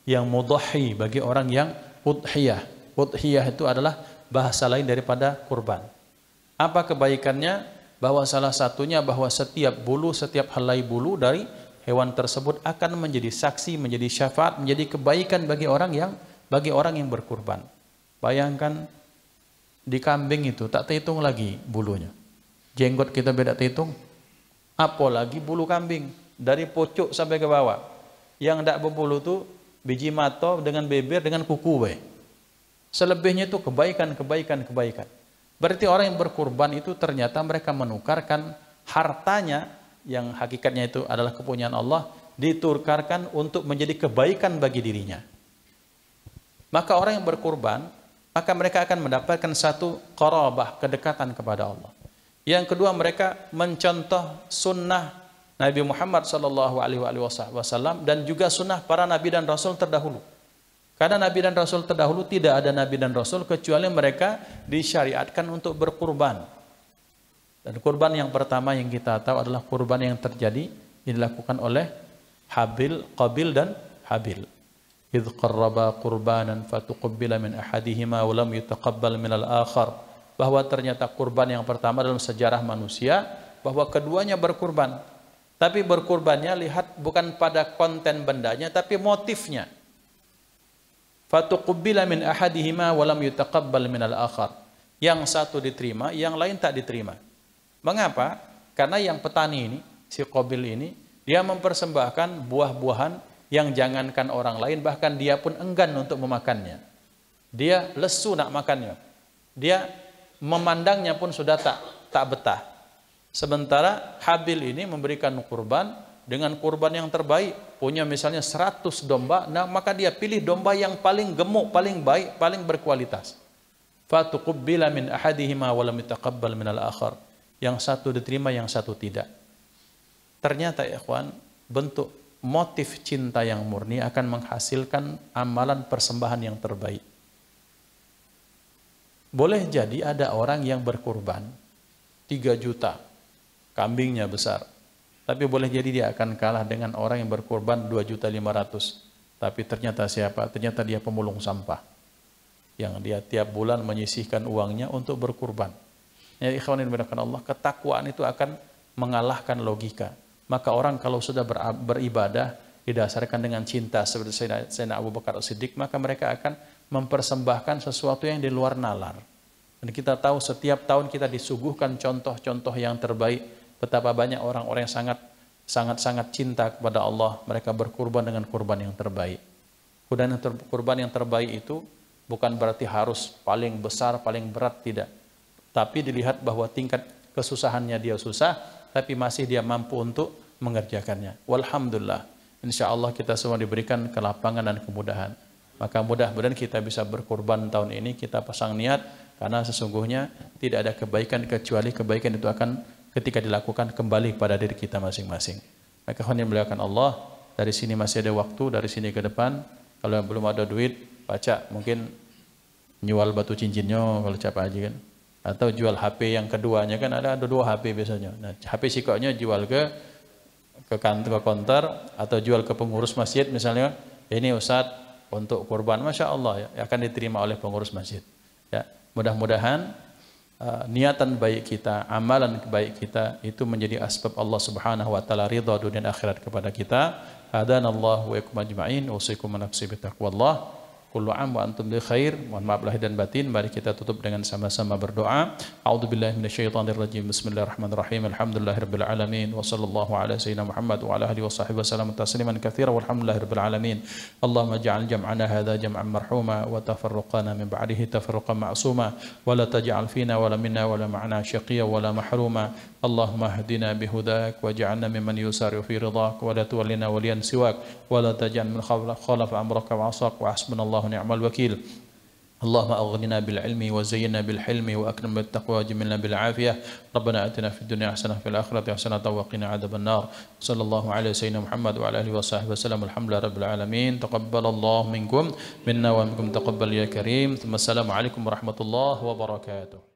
yang mudhahi, bagi orang yang udhiyah. Udhiyah itu adalah bahasa lain daripada kurban. Apa kebaikannya? Bahwa salah satunya bahwa setiap bulu, setiap helai bulu dari hewan tersebut akan menjadi saksi, menjadi syafaat, menjadi kebaikan bagi orang yang berkurban. Bayangkan di kambing itu tak terhitung lagi bulunya. Jenggot kita beda terhitung. Apalagi bulu kambing dari pucuk sampai ke bawah. Yang tidak berbulu itu biji mata dengan beber dengan kuku. Selebihnya itu kebaikan. Berarti orang yang berkurban itu ternyata mereka menukarkan hartanya yang hakikatnya itu adalah kepunyaan Allah, ditukarkan untuk menjadi kebaikan bagi dirinya. Maka orang yang berkurban, maka mereka akan mendapatkan satu qarabah, kedekatan kepada Allah. Yang kedua, mereka mencontoh sunnah Nabi Muhammad SAW dan juga sunnah para Nabi dan Rasul terdahulu. Karena Nabi dan Rasul terdahulu tidak ada Nabi dan Rasul kecuali mereka disyariatkan untuk berkurban. Dan kurban yang pertama yang kita tahu adalah kurban yang terjadi dilakukan oleh Qabil dan Habil. Idh qarraba qurbanan fatuqabbila min ahadihima wa lam yutaqabbal min al-akhar. Bahwa ternyata kurban yang pertama dalam sejarah manusia, bahwa keduanya berkurban. Tapi berkurbannya lihat bukan pada konten bendanya, tapi motifnya. Fatuqabbila min ahadihima wa lam yutaqabbal min al-akhar. Yang satu diterima, yang lain tak diterima. Mengapa? Karena yang petani ini, si Qabil ini, dia mempersembahkan buah-buahan yang jangankan orang lain, bahkan dia pun enggan untuk memakannya. Dia lesu nak makannya. Dia memandangnya pun sudah tak betah. Sementara Habil ini memberikan kurban dengan kurban yang terbaik. Punya misalnya 100 domba, nah maka dia pilih domba yang paling gemuk, paling baik, paling berkualitas. Fatuqabbila min ahadihima wa lam yutaqabbal min al-akhar. Yang satu diterima, yang satu tidak. Ternyata ya ikhwan, bentuk motif cinta yang murni akan menghasilkan amalan persembahan yang terbaik. Boleh jadi ada orang yang berkurban 3 juta, kambingnya besar. Tapi boleh jadi dia akan kalah dengan orang yang berkurban 2.500.000. Tapi ternyata siapa? Ternyata dia pemulung sampah. Yang dia tiap bulan menyisihkan uangnya untuk berkurban. Ya ikhwan yang dimuliakan Allah, ketakwaan itu akan mengalahkan logika. Maka orang kalau sudah beribadah didasarkan dengan cinta seperti Sayyidina Abu Bakar As-Siddiq, maka mereka akan mempersembahkan sesuatu yang di luar nalar. Dan kita tahu setiap tahun kita disuguhkan contoh-contoh yang terbaik, betapa banyak orang-orang yang sangat cinta kepada Allah, mereka berkurban dengan kurban yang terbaik. Kurban yang terbaik itu bukan berarti harus paling besar, paling berat, tidak. Tapi dilihat bahwa tingkat kesusahannya dia susah, tapi masih dia mampu untuk mengerjakannya. Walhamdulillah, insya Allah kita semua diberikan kelapangan dan kemudahan. Maka mudah-mudahan kita bisa berkurban tahun ini, kita pasang niat, karena sesungguhnya tidak ada kebaikan kecuali kebaikan itu akan ketika dilakukan kembali pada diri kita masing-masing. Maka yang dimuliakan Allah, dari sini masih ada waktu, dari sini ke depan, kalau yang belum ada duit, baca mungkin nyual batu cincinnya kalau capek aja kan, atau jual HP yang keduanya kan, ada 2 HP biasanya. Nah, HP sikoknya jual ke kantor, atau jual ke pengurus masjid misalnya, ini Ustadz untuk kurban, Masya Allah ya, akan diterima oleh pengurus masjid. Ya, mudah-mudahan niatan baik kita, amalan baik kita itu menjadi asbab Allah Subhanahu wa taala ridha dunia dan akhirat kepada kita. Hadanallahu wa iyakum ajma'in, usikum wa nafsi bitaqwallah. Kullu 'am wa antum bi khair. Mohon maaf lahir dan batin. Mari kita tutup dengan sama-sama berdoa. A'udzubillahi minasyaitonir rajim. Bismillahirrahmanirrahim. Alhamdulillahirabbil alamin wa sallallahu ala sayyidina Muhammad wa ala alihi washabbihi wasallam tasliman katsiran walhamdulillahirabbil alamin. Allahumma ij'al jam'ana hadza jam'an marhuma wa tafarruqana min ba'dihi tafarruqan ma'suma wa la taj'al fina wa la minna wa la ma'ana syaqiyya wa la mahruma. Allahumma hdina bihudak waj'alna mimman yusari'u fi ridak wa la tuwallina waliyan siwak wa la taj'al min khalafa amraka wa 'asak wa hasbunallahu ni'mal wakil. Allahumma aghnina bil ilmi wa zayyinna bil hilmi wa akrim bit taqwa wa jamilna bil afiyah. Rabbana atina fid dunya hasanah fil akhirati hasanah wa qina adzaban nar. Sallallahu alaihi sayyidina Muhammad wa ala alihi wa sahbihi wasallam. Alhamdulillahi rabbil alamin. Taqabbalallahu minkum minna wa minkum taqabbal ya karim. Assalamu alaikum warahmatullahi wabarakatuh.